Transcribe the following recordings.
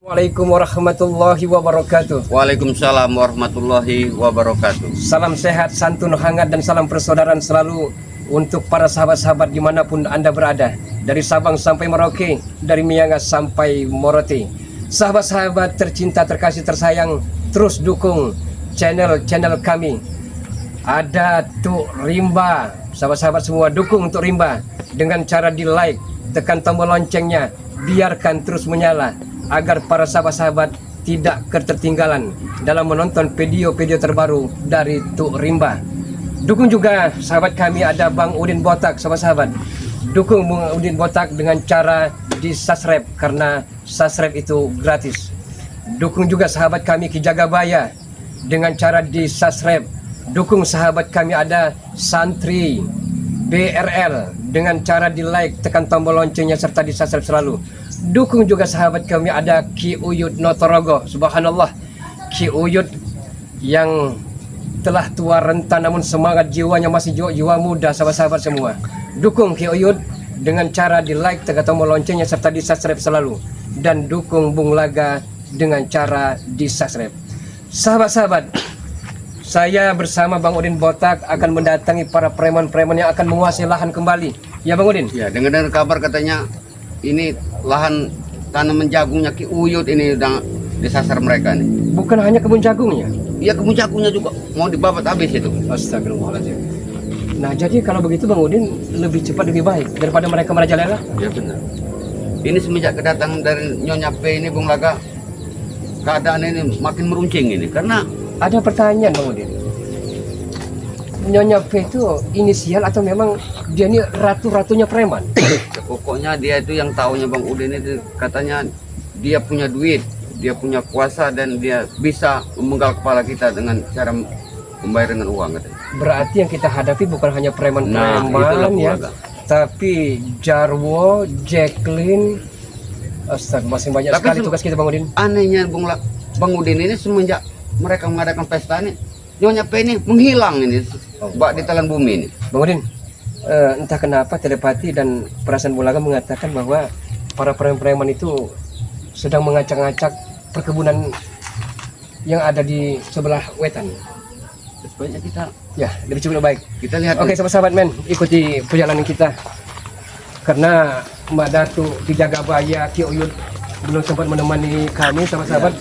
Assalamualaikum warahmatullahi wabarakatuh. Waalaikumsalam warahmatullahi wabarakatuh. Salam sehat, santun hangat, dan salam persaudaraan selalu untuk para sahabat-sahabat dimanapun Anda berada. Dari Sabang sampai Merauke, dari Miangas sampai Morote. Sahabat-sahabat tercinta, terkasih, tersayang, terus dukung channel kami. Ada Tuk Rimba. Sahabat-sahabat semua dukung Tuk Rimba dengan cara di like, tekan tombol loncengnya, biarkan terus menyala agar para sahabat-sahabat tidak ketertinggalan dalam menonton video-video terbaru dari Tuk Rimba. Dukung juga sahabat kami, ada Bang Udin Botak. Sahabat-sahabat, dukung Bang Udin Botak dengan cara di subscribe, karena subscribe itu gratis. Dukung juga sahabat kami Ki Jagabaya dengan cara di subscribe. Dukung sahabat kami ada Santri BRL dengan cara di like, tekan tombol loncengnya, serta di subscribe selalu. Dukung juga sahabat kami ada Ki Uyud Notorogo. Subhanallah, Ki Uyud yang telah tua renta namun semangat jiwanya masih jiwa muda. Sahabat-sahabat semua, dukung Ki Uyud dengan cara di like, tekan tombol loncengnya, serta di subscribe selalu. Dan dukung Bung Laga dengan cara di subscribe. Sahabat-sahabat, saya bersama Bang Udin Botak akan mendatangi para preman-preman yang akan menguasai lahan kembali. Ya Bang Udin? Ya, dengar kabar katanya ini lahan tanaman jagungnya Ki Uyud ini udah disasar mereka nih. Bukan hanya kebun jagungnya? Iya, kebun jagungnya juga mau dibabat habis itu. Astagfirullahaladzim. Nah, jadi kalau begitu Bang Udin, lebih cepat lebih baik daripada mereka merajalela? Ya benar. Ini semenjak kedatangan dari Nyonya P ini, Bung Laga, keadaan ini makin meruncing ini karena ada pertanyaan Bang Udin. Nyonya P itu inisial atau memang dia ini ratu-ratunya preman? pokoknya dia itu yang taunya Bang Udin itu katanya dia punya duit, dia punya kuasa, dan dia bisa memenggal kepala kita dengan cara membayar dengan uang katanya. Berarti yang kita hadapi bukan hanya preman-preman ya, Laga, tapi Jarwo, Jacqueline. Astaga, masih banyak Tapi sekali tugas kita Bang Udin. Anehnya Bang Udin ini semenjak mereka mengadakan pesta ini, Nyonya P ini menghilang ini, di telan bumi ini. Bang Udin, entah kenapa telepati dan perasaan Bulaga mengatakan bahwa para preman-preman itu sedang mengacak-ngacak perkebunan yang ada di sebelah wetan. Sebaiknya kita lebih cepat baik. Kita lihat. Oke, sahabat-sahabat men, ikuti perjalanan kita. Karena Mbak Datu, Ki Jagabaya, Ki Uyud belum sempat menemani kami, sahabat-sahabat.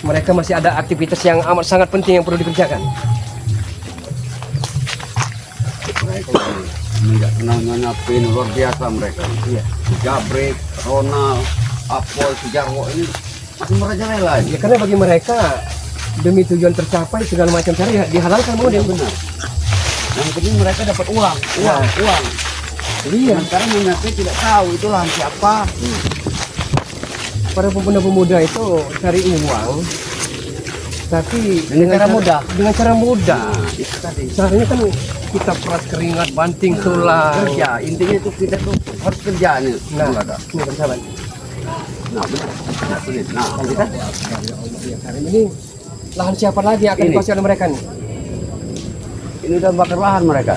Mereka masih ada aktivitas yang amat sangat penting yang perlu dikerjakan. Mereka tidak kenal Nyonya P ini, luar biasa mereka. Iya. Si Gabrek, Ronald, Apol, si Jarwo ini masih merajalela. Ya, karena bagi mereka demi tujuan tercapai segala macam cara ya dihalalkan Bang Udin. Benar. Yang penting mereka dapat uang. Iya. Sekarang Nyonya P tidak tahu itu lahan siapa. Para pemuda-pemuda itu cari uang, tapi Dengan cara mudah. Nah, Itu tadi. caranya kan kita peras keringat, banting tulang. Kerja, intinya itu kita tuh harus kerja nih. Nah, Bung Laga. ini sahabat. Nah, benar. Nah, sulit. Nah, kan kita Ini lahan siapa lagi yang akan Ini. dikuasai oleh mereka nih? ini udah bakar lahan mereka.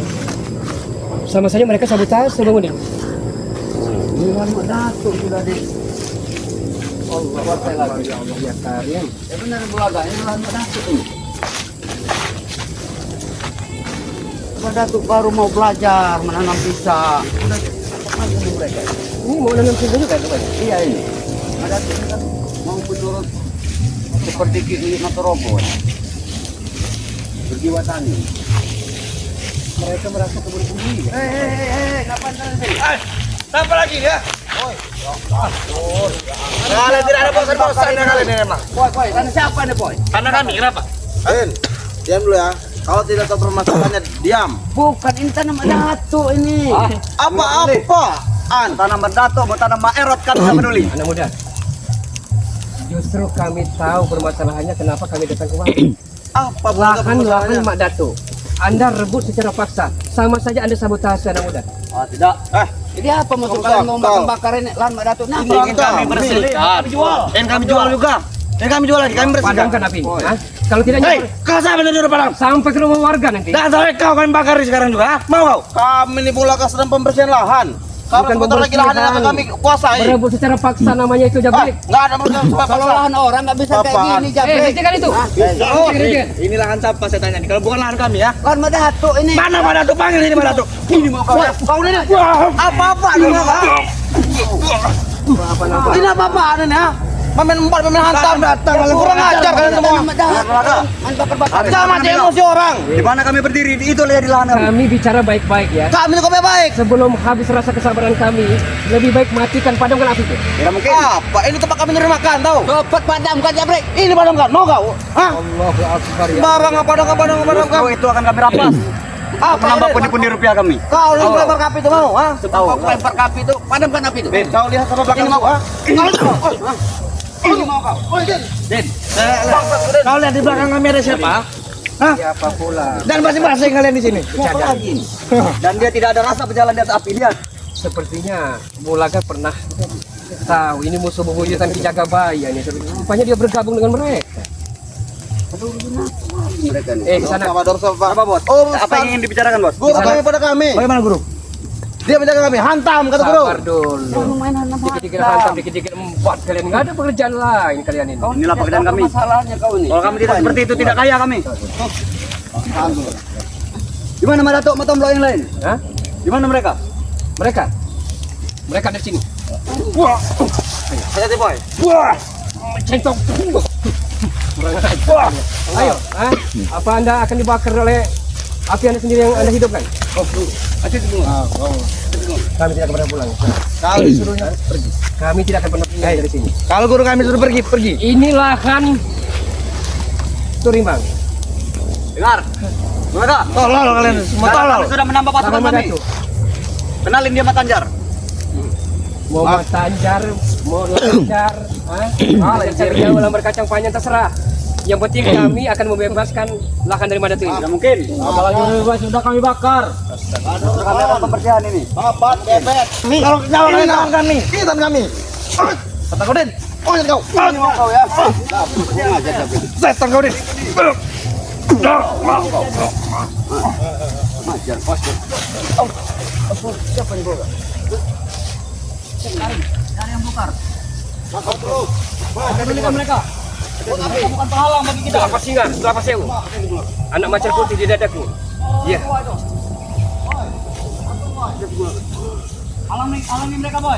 Sama saja mereka sabotase Bang Udin. Ini lahan Mak Datuk sudah di Allah kuasai lagi. Ya Allah ya kalian. Ya benar Bung Laga, ini lahan Mak Datuk ini. Mak Datuk baru mau belajar menanam pisang. Udah apa lagi mereka? Ini mau nanam pisang juga tuh Bang? Iya ini. Mak Datuk ini kan mau menurut seperti Ki Uyud Notorogo. Berjiwa tani. Mereka merasa kebun bumi. Kapan tadi? Apa lagi dia? Kalian tidak ada bosan-bosan ya kalian ini emang. Boy, tanah siapa nih, Boy? Tanah kami, kenapa? Ain, diam dulu ya. Kalau tidak tahu permasalahannya, diam. Bukan, ini tanah Mak Datuk ini. Apa-apa? An, tanah Dato, mau tanah Erot kan nggak peduli. Anak muda, justru kami tahu permasalahannya kenapa kami datang kemari. Apa Lahan Mak Dato, Anda rebut secara paksa, sama saja Anda sabotase anak muda. Oh, tidak. Jadi apa maksud kalian mau bakar ini lahan Mak Datuk? Nah, Ingin kami bersihkan. Ingin kami jual juga. Ingin kami jual lagi, kami bersihkan. Padamkan api. Hah? Kalau tidak Hei, kau siapa yang nyuruh padam? sampai ke rumah warga nanti. Tidak tahu kau kami bakar sekarang juga. Mau kau? Kami ini Bung Laga sedang pembersihan lahan. Kalau Bukan sebentar lagi lahannya pembersihan. kami kuasai. Berebut secara paksa namanya itu Jabrik. Enggak ada masalah Kalau paksa. lahan orang nggak bisa kayak Apaan? gini, Jabrik. Hentikan itu. Oh, Ini lahan siapa saya tanya nih? Kalau bukan lahan kami ya. Lahan Madatuk ini. Mana tuh panggil ini mana tuh? Ini mau kau ini. Apa-apa ini Ini apa-apaan ini ha? Main hantam datang kalian kurang ajar kalian semua. Jangan aja emosi orang. Di mana kami berdiri? Itu lihat di lahan kami. Kami bicara baik-baik ya. Kami itu baik. Sebelum habis rasa kesabaran kami, lebih baik matikan padamkan api itu. Tidak mungkin. Apa? Ini tempat kami nerima makan tahu? cepat padamkan, Jabrik. Ini padamkan, mau kau? Hah? Allahu Akbar ya. Barang apa padamkan? Oh, itu akan kami rampas. Menambah pundi-pundi rupiah kami. Kau lu lempar kapi itu mau? Hah? Kau lempar ke api itu, padamkan api itu. Kau lihat sama belakang mau? Ha? Ini mau kau? Oh, Din. Kau lihat di belakang kami ada siapa? Hah? Siapa pula? Dan masing-masing kalian di sini. Dan dia tidak ada rasa berjalan di atas api dia. Sepertinya Bulaga pernah tahu ini musuh bebuyutan Ki Jagabaya ini. Rupanya dia bergabung dengan mereka. Mereka nih. Ke sana. Apa bos? Oh, Apa yang ingin dibicarakan, Bos? Guru kami pada kami. Bagaimana, Guru? Dia menjaga kami, hantam kata guru. Sabar dulu. Dikit-dikit hantam, dikit-dikit empat kalian. Nggak ada pekerjaan lain kalian ini. Inilah pekerjaan kami. Masalahnya kau ini. Kalau kami tidak seperti itu, tidak kaya kami. Di mana Madatuk sama Tomblo yang lain? Hah? Di mana mereka? Mereka? Mereka dari sini. Hati-hati boy. Centong. Kurang ajar. Ayo, apa Anda akan dibakar oleh api Anda sendiri yang Anda hidupkan? Kami tidak akan pernah pulang. Kau disuruhnya pergi. Kami tidak akan pernah pindah dari sini. Kalau guru kami suruh pergi. Ini lahan Turimbang. Dengar. Mereka, tolol kalian semua tolol. Kami sudah menambah pasukan Sama kami. Datu. Kenalin dia Matanjar. Mau matanjar, mau lancar, cari jauh lambar kacang panjang terserah. Yang penting kami akan membebaskan lahan dari Madatu ini. Tidak mungkin. Apalagi bebas sudah kami bakar. Kami akan pembersihan ini. Bapak bebek. Kalau nyawa kami. Kita kami. Kata kau, Din. Oh, ini kau. Ini mau kau ya. Setan kau, Din. Bukan penghalang bagi kita. Kelapa singa, kelapa sewu. Anak macan putih di dadaku. Iya. Halangi mereka boy.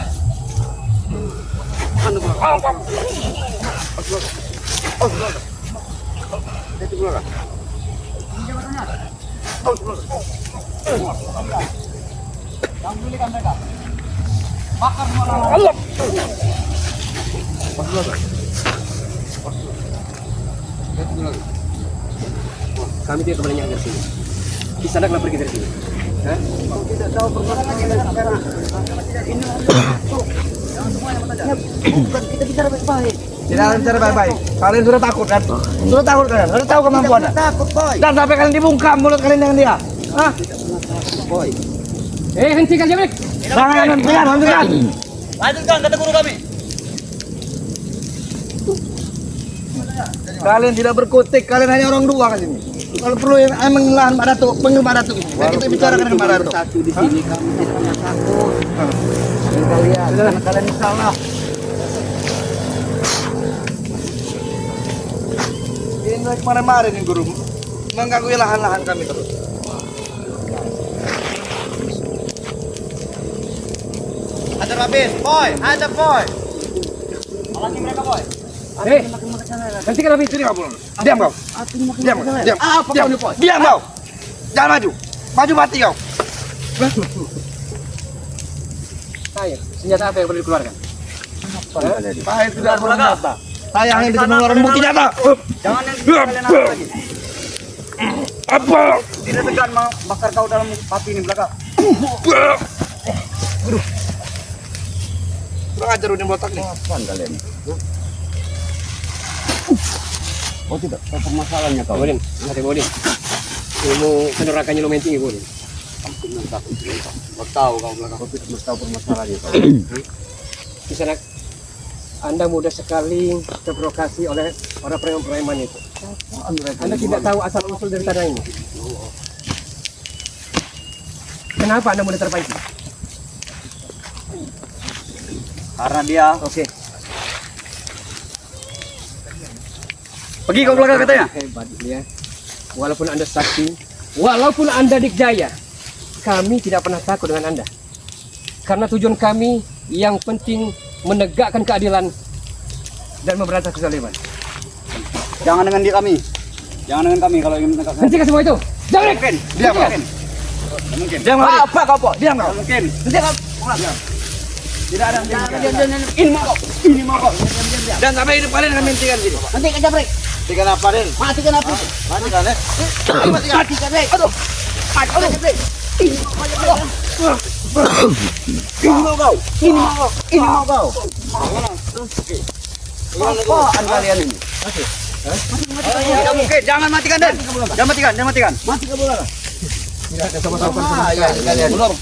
Kami tidak kembali dari sini. Di sana kenapa pergi dari sini? Hah? Tidak akan bicara baik-baik. Kalian sudah takut kan? Sudah takut kalian. Sudah tahu kemampuannya. Takut boy. Dan sampai kalian dibungkam mulut kalian dengan dia. Hah? Hentikan Jabrik. Jangan hentikan. Lanjutkan kata guru kami. Kalian tidak berkutik. Kalian hanya orang dua kali ini. Kalau perlu yang emang lahan Pak Datuk, panggil Pak Datuk. Kita bicarakan dengan Pak Datuk. Satu di sini kami tidak pernah takut. Kalian salah. Ini kemarin-kemarin nih guru mengganggu lahan-lahan kami terus. Ada Rabin, boy. Ada boy. Halangi mereka boy. Hentikan api itu. Diam kau. Diam. Apa kau nih boy? Diam kau. Jangan maju. Maju mati kau. Ayo, senjata apa yang perlu dikeluarkan? Saya tidak senjata. Saya hanya bisa mengeluarkan bukti nyata. Jangan yang kalian angkat lagi. Apa? Tidak segan bakar kau dalam api ini belakang. Kurang ajar udah botak nih. Oh tidak, apa masalahnya kau? Boleh, ada boleh. Ilmu penerakannya lumayan tinggi boleh. Kau tahu kau belakang kau tidak tahu permasalahannya kau. Di sana Anda mudah sekali terprovokasi oleh para preman-preman itu. Anda tidak tahu asal usul dari tanah ini. Kenapa Anda mudah terpancing? Karena dia. Oke. Pergi kau belakang katanya. Hebat ya. Walaupun Anda sakti, walaupun Anda dikjaya, kami tidak pernah takut dengan Anda. Karena tujuan kami yang penting menegakkan keadilan dan memberantas kezaliman. Jangan dengan dia kami. Jangan dengan kami kalau ingin menegakkan. Hentikan semua itu. Jangan. Mungkin. Diam kau. Mungkin. Diam kau. Apa kau? Diam kau. Mungkin. Diam kau. Tidak ada. Ini mau kau. Ini mau kau. Dan sampai hidup kalian kami hentikan sini. Nanti kerja break. Hentikan apa Den? Matikan api. Matikan ya. Matikan break. Aduh. Matikan break. Ini mau kau. Ini mau kau. Ini mau kau. Apaan kalian ini? Tidak mungkin. Jangan matikan Den. Jangan matikan. Jangan matikan. Mati ke bola. Tidak ada sama-sama Kalian. Mundur.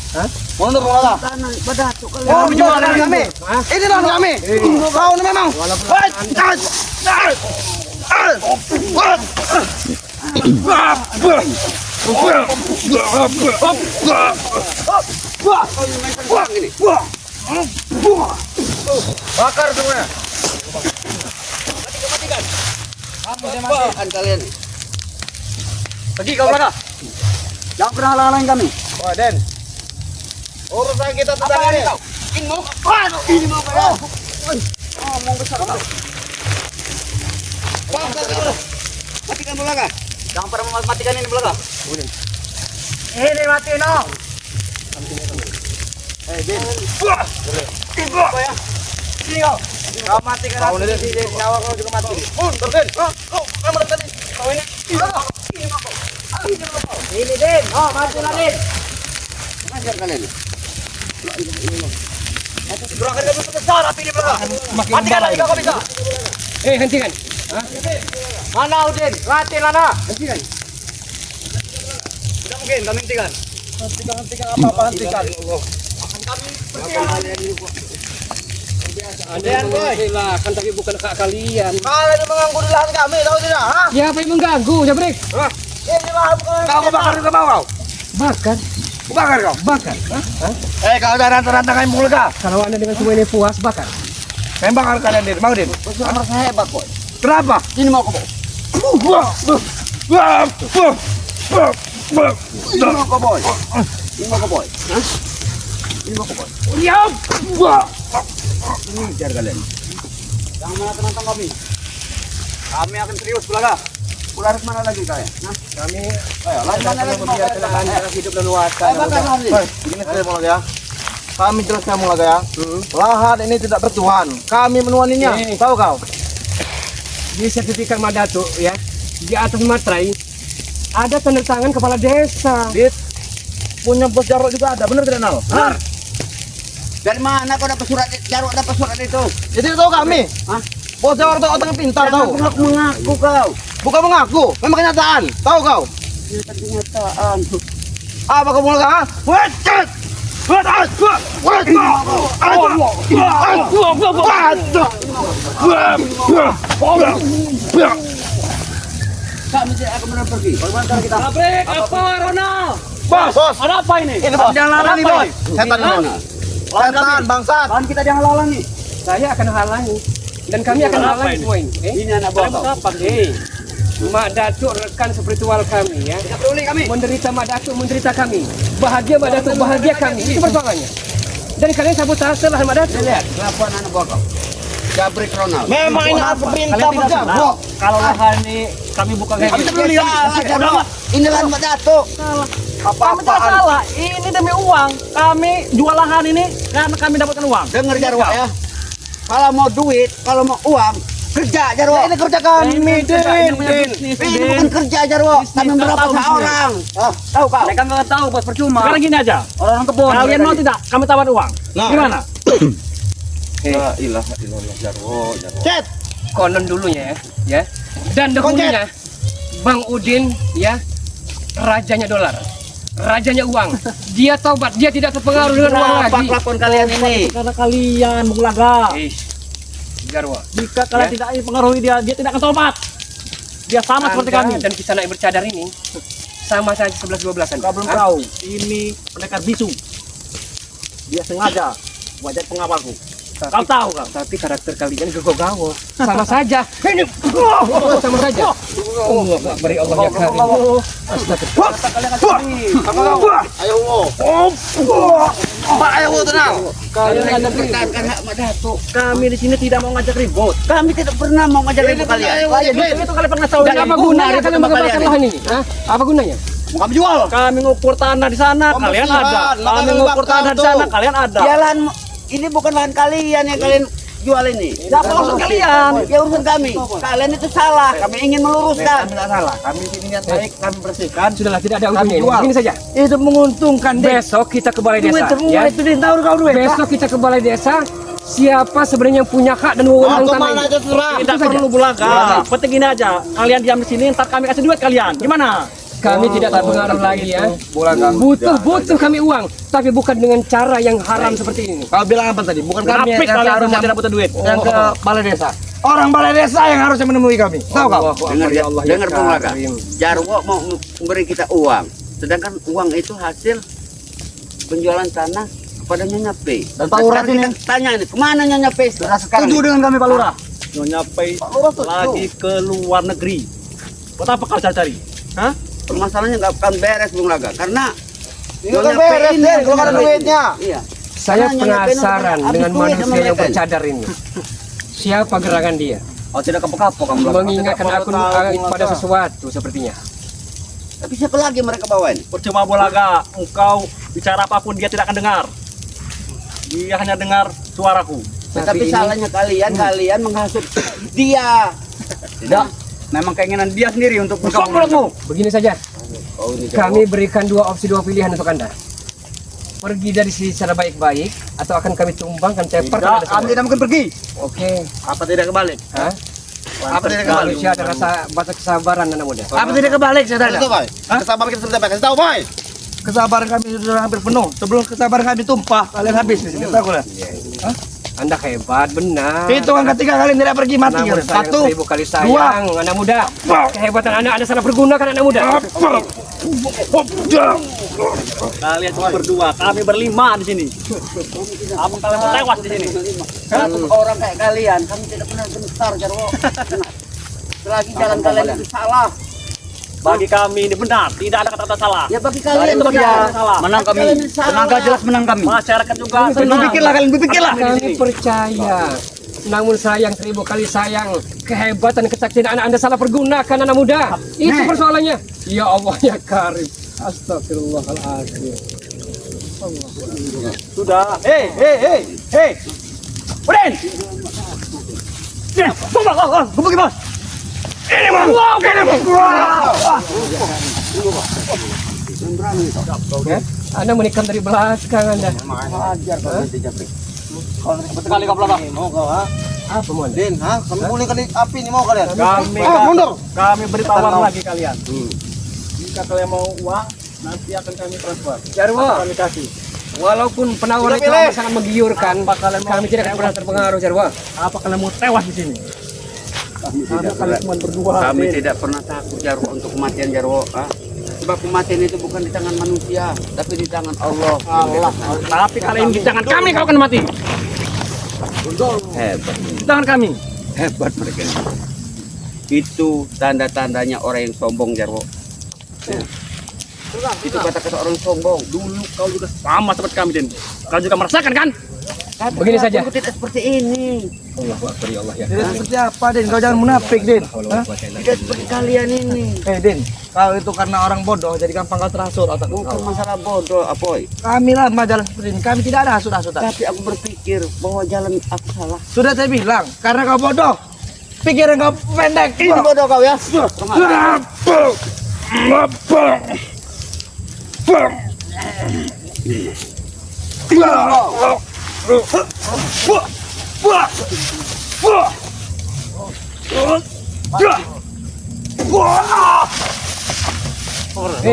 Mundur bola. Badatuk kalian. Oh, berjuang dengan kami. Ini dong kami. Kau ini memang. Bakar semuanya. Matikan. Apaan kalian? Pergi kau belakang. Jangan pernah halang-halangin kami. Wah, Den. Urusan kita tentang ini. Ini mau kau. Oh, mau besar kau. Matikan belakang. Jangan pernah matikan ini belakang. Ini mati no. Bin. Sini kau. Kau matikan nanti di nyawa kau juga mati. Bin. Kau tadi. Kau ini. Ini mau kau. Ini Den. Oh, majulah Den. Mengajar kalian. Gerakan kamu besar api di belakang. Matikan lagi kau bisa. hentikan. Mana Udin? Mati Lana. Hentikan. Tidak mungkin kami hentikan. Hentikan apa-apa hentikan. Anda silakan tapi bukan hak kalian. Kalian mengganggu di lahan kami, tahu tidak? Hah? Siapa yang mengganggu, Jabrik? Ini mah bukan. Kau bakar juga mau kau? Bakar. Bakar kau? Bakar. Kau jangan rantang kami mulga. Kalau Anda dengan semua ini puas, bakar. Kami bakar kalian Din. Mau Din? Kamar saya hebat kok. Kenapa? Ini mau kau. Ini mau kau boy. Ini mau kau boy. Ini mau kau boy. Diam. Ini biar kalian. Jangan malah menantang kami. Kami akan serius belaka. Pulang kemana lagi kalian? Kami Ayo, lanjut membiarkan Anda hidup leluasa. Begini saya mau lagi ya. Kami jelaskan mau lagi ya. Lahan ini tidak bertuhan. Kami menuaninya. Ini. Tahu kau? Di sertifikat Madatu ya, di atas materai ada tanda tangan kepala desa. Dit. Punya bos Jarwo juga ada. Benar tidak Nal? Benar. Dari mana kau dapat surat Jarwo dapat surat itu? Jadi tahu kami. Hah? Bos Jarwo itu orang pintar tahu. Jangan mengaku kau. Bukan mengaku, memang kenyataan. Tahu kau? Kenyataan. Apa kau mau lagi? Wajat. Kami tidak akan pernah pergi. Bagaimana kita? Jabrik, apa Ronald? Bos. Ada apa ini? Ini bos. Jangan halangi bos. Setan bos. Setan bangsat. Bahan kita jangan halangi. Saya akan halangi dan kami akan halangi semua ini. Ini anak buah kau. Apa? Mak Datuk rekan spiritual kami ya. Tidak peduli kami. Menderita Mak Datuk menderita kami. Bahagia Mak Datuk bahagia kami. Itu persoalannya. Dan kalian sabotase lahan Mak Datuk. Lihat kelakuan anak buah kau. Jabrik Ronald. Memang ini aku perintah bos Jarwo. Kalau lahan ini kami bukan Kami tidak peduli kami. Ini lahan Mak Datuk. Apa-apaan. salah. Ini demi uang. Kami jual lahan ini karena kami dapatkan uang. Dengar Jarwo ya. Kalau mau duit, kalau mau uang, kerja Jarwo. Ini kerja kami, Din. Ini bukan kerja Jarwo. Kami berapa orang? Tahu kau? Mereka nggak tahu bos percuma. Sekarang gini aja. Orang kebun. Kalian mau tidak? Kami tawar uang. Nah. Gimana? La ilaha illallah Jarwo. Cet. konon dulunya ya. Dan dahulunya Bang Udin ya rajanya dolar. Rajanya uang. Dia taubat, dia tidak terpengaruh dengan uang Apa lagi. kelakuan kalian ini? Karena kalian mengulaga. Jarwo. Jika kalian Ya. tidak dipengaruhi dia tidak akan tobat. Dia sama seperti kami. Dan kisah naik bercadar ini sama saja 11-12an. Kau belum tahu. Ini pendekar bisu. Dia sengaja wajah pengawalku. Kau tahu kau. Tapi karakter kalian gegogawo. Sama saja. Ini sama saja. Allah Akbar, Allah ya Karim. Astagfirullah. Ayo wo. Ayo wo tenang. Kalian ada Pertahankan hak Mak Datuk. Kami di sini tidak mau ngajak ribut. Kami tidak pernah mau ngajak ribut kalian. Itu kalian pernah tahu Dan ini? apa gunanya kalian mengebakar lahan ini? Hah? Apa gunanya? Kami jual. Kami ngukur tanah di sana, kalian ada. Kami ngukur tanah di sana, kalian ada. Ya lahan ini bukan lahan kalian yang kalian jual ini. Siapa urusan kalian? Ya urusan kami. Kalian itu salah. Kami ingin meluruskan. Kami tidak salah. Kami di sini niat baik, kami bersihkan. Sudahlah, tidak ada ujungnya ini. jual. Begini saja. Itu menguntungkan deh. Besok kita ke balai Duit desa. semua Ya. itu tahu kau duit. Besok kita ke balai desa. Siapa sebenarnya yang punya hak dan wewenang tanah Kemana ini? aja terserah. Tidak perlu bulaga. Penting gini aja. Kalian diam di sini, ntar kami kasih duit kalian. Gimana? Kami tidak terpengaruh lagi ya. Butuh kami uang, tapi bukan dengan cara yang haram seperti ini. Kau bilang apa tadi? Bukan kami Kenapa yang kalian harus semua tidak butuh duit? yang ke balai desa. Orang balai desa yang harusnya menemui kami. Tahu kau? Dengar ya, dengar Bung Laga. Karim. Jarwo mau memberi kita uang, sedangkan uang itu hasil penjualan tanah kepada Nyonya P. Dan Pak Lurah Sekarang ini. kita tanya ini, kemana Nyonya P sekarang? Setuju dengan kami Pak Lurah. Nyonya Pei lagi ke luar negeri. Buat apa kau cari-cari? Hah? Permasalahannya nggak akan beres Bung Laga, karena Ini kan beres deh kalau nggak ada duitnya. Iya. Saya Karena Nyonya P penasaran habis dengan duit sama manusia yang mereka. bercadar ini. Siapa gerangan dia? Oh tidak kapok-kapok kamu. Mengingatkan aku pada sesuatu sepertinya. Tapi siapa lagi mereka bawain? Percuma Bulaga, engkau bicara apapun dia tidak akan dengar. Dia hanya dengar suaraku. Tapi ini- salahnya kalian menghasut dia. Tidak. Memang keinginan dia sendiri untuk Busuk mulutmu. Begini saja, Oh, ini kami berikan dua opsi, dua pilihan untuk Anda. Pergi dari sini secara baik-baik, atau akan kami tumbangkan tepar kepada kami semua. tidak mungkin pergi. Oke, Apa tidak kebalik? hah? Apa tidak kebalik? Manusia ada rasa batas kesabaran anak muda. Apa tidak kebalik saya tanya? Kasih tahu, Boy. Kesabaran kita seperti apa? Kasih tahu, Boy. Kesabaran kami sudah hampir penuh. Sebelum kesabaran kami tumpah, kalian habis di sini. Tahu lah. Anda hebat, benar. Hitungan ketiga kalian tidak pergi mati. Namun Kalian. sayang, Satu, 1000 kali sayang, anak muda. Kehebatan Anda salah pergunakan anak muda. Kalian cuma berdua, kami berlima di sini. Kamu kalian mau tewas di sini. satu orang kayak kalian, kami tidak pernah bentar, Jarwo. Selagi jalan kalian itu salah, Bagi kami ini benar, tidak ada kata-kata salah. ya bagi kalian Itu bagi benar. kami salah. Menang kami. Kalian salah. Tenaga jelas menang kami. Masyarakat juga berpikirlah kalian, berpikirlah. Kami percaya. Namun sayang, 1000 kali sayang, kehebatan, kesaktian anak Anda salah pergunakan anak muda. Itu persoalannya. Ya Allah ya Karim. Astagfirullahaladzim. Sudah. Hei. Udin. Tunggu, gebukin bos. Ini bos. Ya, Anda menikam dari belakang Anda. Sekali kau belakang. Apa mau Anda? Din, ha? Kami boleh kali api nih mau kalian. Kami beritahuan lagi kalian. Jika kalian mau uang, nanti akan kami transfer. Jarwo, Kami kasih. walaupun penawaran itu sangat menggiurkan, kami tidak akan pernah terpengaruh, Jarwo. Apa kalian mau tewas di sini? Kalian cuma berdua. Kami Din. tidak pernah takut Jarwo untuk kematian Jarwo. Sebab kematian itu bukan di tangan manusia, tapi di tangan Allah. Tapi kalian di tangan kami kau akan mati. Hebat, Di tangan kami. hebat mereka. Itu tanda-tandanya orang yang sombong, Jarwo. Itu kata-kata orang sombong. Dulu kau juga sama seperti kami, Din. Kau juga merasakan kan? Begini saja. Aku tidak seperti ini. Allahu Akbar, ya Allah ya. Tidak seperti apa, Din? Kau jangan munafik, Din. Hah? Tidak seperti kalian ini. Din, kau itu karena orang bodoh, jadi gampang kau terasur otak Bukan kau. masalah bodoh, Apoy. Kami lama jalan seperti ini, kami tidak ada hasut-hasutan. Tapi aku berpikir bahwa jalan aku salah. Sudah saya bilang, karena kau bodoh, pikiran kau pendek. Ini bodoh kau ya.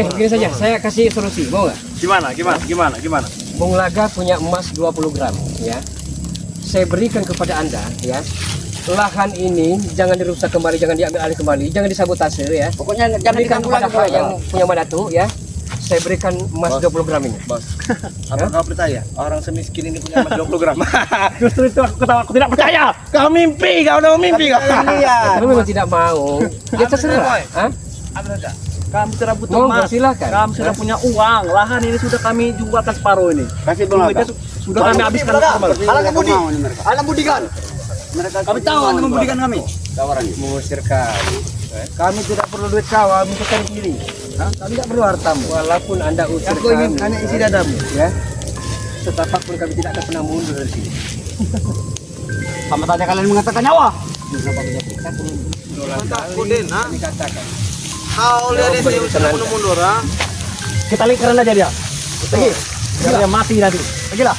Begini saja, saya kasih solusi, mau nggak? Gimana? Bung Laga punya emas 20 gram, ya. Saya berikan kepada Anda, ya. Lahan ini jangan dirusak kembali, jangan diambil alih kembali, jangan disabotase, ya. Pokoknya jangan Berikan diganggu kepada lagi Pak yang punya Madatu, ya. saya berikan emas 20 gram ini. Bos, apa kau percaya orang semiskin ini punya emas 20 gram? Justru itu aku tidak percaya. Kau mimpi, kau udah mimpi kau. Kalau memang tidak mau, ya terserah. Hah? Kami sudah butuh Monggo, emas. silakan. Kami sudah punya uang. Lahan ini sudah kami jualkan separuh ini. Kasih berapa? Sudah kami habiskan kembali. Alam budi, alam budikan. Kami tahu anda membudikan kami. Tawarannya. Mengusirkan. Kami tidak perlu duit kau, kami bukan kiri. Kami tidak perlu hartamu. Walaupun Anda usir Aku ingin kami, hanya isi dadamu. ya, setapak pun kami tidak akan pernah mundur dari sini. Sama tanya kalian mengatakan nyawa. Dikatakan. Kau lihat ini sudah mundur, ha? Kita lingkaran aja dia. Pergi. Biar dia mati nanti. Pergilah.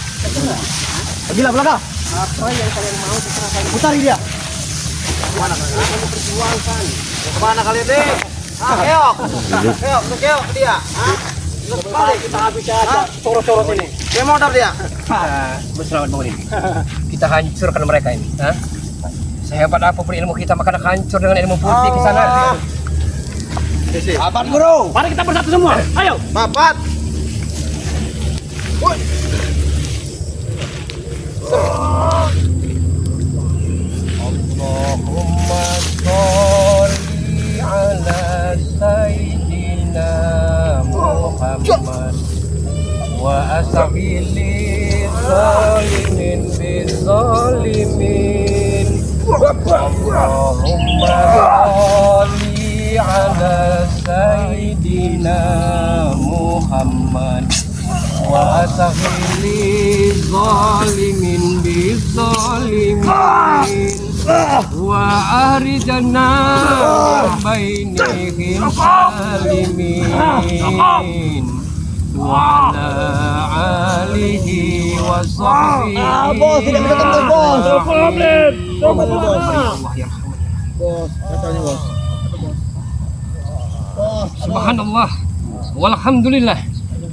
Pergilah belakang. Apa yang kalian mau terserah kalian. Putari dia. Kemana kalian deh? Keok. Keok dia. Balik Kita habis aja corot-corot ini. Dia motor dia. Berselamat bangun ini. Kita hancurkan mereka ini. Hah? Sehebat apapun ilmu kita, maka akan hancur dengan ilmu putih ke sana. Papat bro. Mari kita bersatu semua. Ayo. Papat. Allahumma sholli ala sayyidina Muhammad wa ashabili zalimin bizalimin. Allahumma sholli ala sayyidina Muhammad wa ashabili zalimin bizalimin wa ahrijana bainihim salimin wa ala alihi wa sahbihi. Bos, tidak bisa tembus, bos. Bos, subhanallah walhamdulillah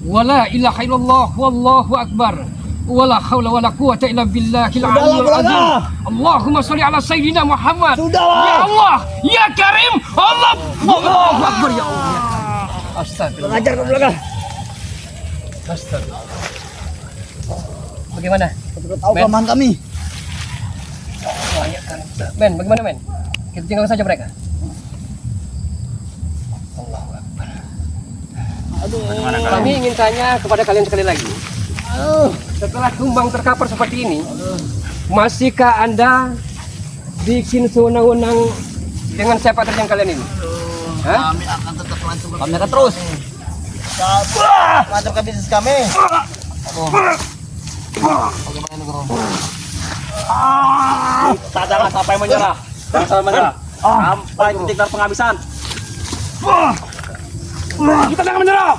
wala ilaha illallah wallahu akbar wala haula wala quwata illa billahil aliyyil azim. Allahumma shalli ala sayyidina Muhammad. Ya Allah, ya Karim, Allah, Allahu akbar ya Allah. Astagfirullah. Ajar ke belakang. Astagfirullah. Bagaimana? Tahu kelemahan kami. Men, bagaimana men? Kita tinggalkan saja mereka. Allahu akbar. Kami ingin tanya kepada kalian sekali lagi. Setelah tumbang terkapar seperti ini, masihkah Anda bikin sewenang-wenang dengan sepak terjang kalian ini? Hah? Kami akan tetap lanjut. Kami akan terus. Lanjutkan bisnis kami. Bagaimana ini, Bro? Kita jangan sampai menyerah. Jangan sampai menyerah. Sampai titik penghabisan. Kita jangan menyerah.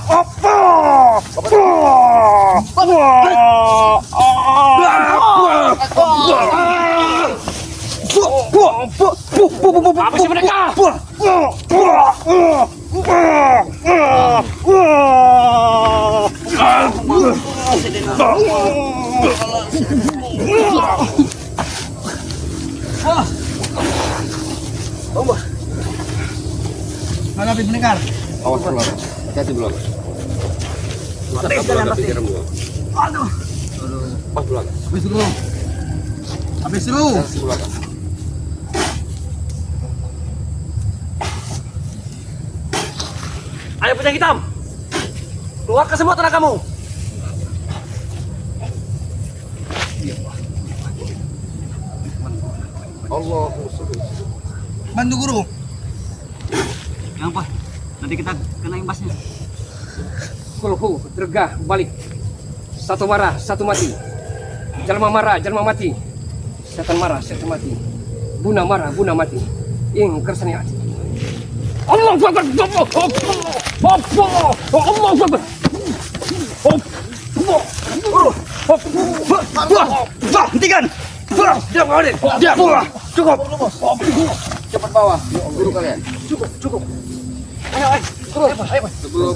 Habisi mereka. Mana Habib mendengar? Awas keluar. Hati-hati belakang. Aduh. Pas belakang. Habis dulu. Habis dulu. Hati belakang. Ayo pedang hitam. Keluarkan semua tenagamu. Allah. Bantu guru. Yang apa? Nanti kita kena imbasnya. Kulhu, tergah, balik. Satu marah, satu mati. Jalma marah, jalma mati. Setan marah, setan mati. Buna marah, buna mati. Ing kersani hati. Allah Akbar. Allah Akbar. Hentikan. Diam kalian. Diam. Cukup. Cepat bawa guru kalian. Cukup. Ayo. Sebelum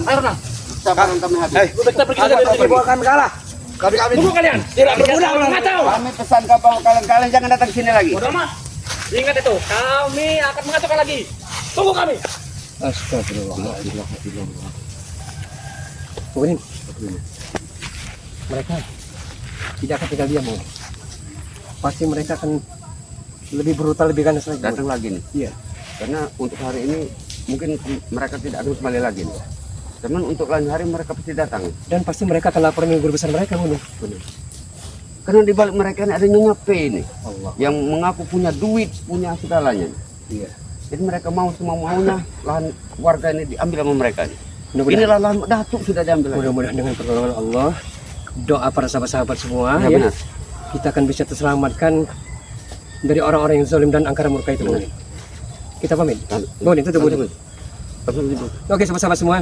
Ayo, Renal. sabaran kami habis. Kita pergi dari sini. Akan kalah. Kami Tunggu kalian. Tidak berguna mengacau. Kami pesan kalian jangan datang ke sini lagi. Bodoh amat. Ingat itu, kami akan mengacaukan lagi. Tunggu kami. Astagfirullah. Kemudian mereka tidak akan tinggal diam, Bung. Pasti mereka akan lebih brutal, lebih ganas lagi. Datang lagi nih. Iya. Karena untuk hari ini mungkin mereka tidak akan kembali lagi nih. Cuman untuk lain hari mereka pasti datang. Dan pasti mereka akan laporin guru besar mereka, Bung. Karena di balik mereka ini ada Nyonya P ini Allah. yang mengaku punya duit, punya segalanya. Iya. Jadi mereka mau semua maunya lahan warga ini diambil sama mereka nih. Mudah-mudahan, Inilah lahan Datuk sudah diambil. mudah-mudahan dengan pertolongan Allah, doa para sahabat-sahabat semua, Ya, ya, benar. kita akan bisa terselamatkan dari orang-orang yang zalim dan angkara murka itu, Bung. Kita pamit. Bung, itu tuh, Bung. Oke, sahabat-sahabat semua.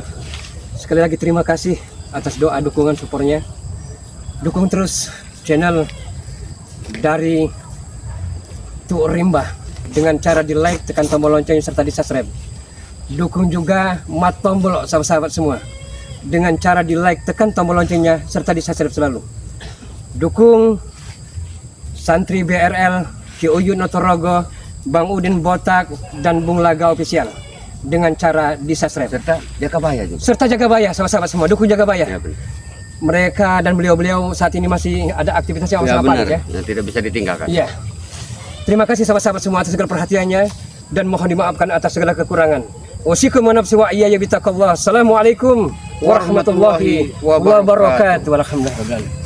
Sekali lagi terima kasih atas doa, dukungan, supportnya. Dukung terus channel dari Tuh Rimba dengan cara di like, tekan tombol lonceng serta di subscribe. Dukung juga Mat Tombol, sahabat-sahabat semua, dengan cara di like, tekan tombol loncengnya serta di subscribe selalu. Dukung Santri BRL, Ki Uyun Notorogo, Bang Udin Botak, dan Bung Laga Official dengan cara di subscribe Serta Jakabaya juga. serta Jagabaya, sahabat-sahabat semua. Dukung Jagabaya. Ya, benar. Mereka dan beliau-beliau saat ini masih ada aktivitas yang Ya, sangat benar. padat, ya. Yang tidak bisa ditinggalkan. Iya. Terima kasih sahabat-sahabat semua atas segala perhatiannya dan mohon dimaafkan atas segala kekurangan. Wasikum wa nafsi wa iyaya bitaqallah. Assalamualaikum warahmatullahi wabarakatuh. Alhamdulillah.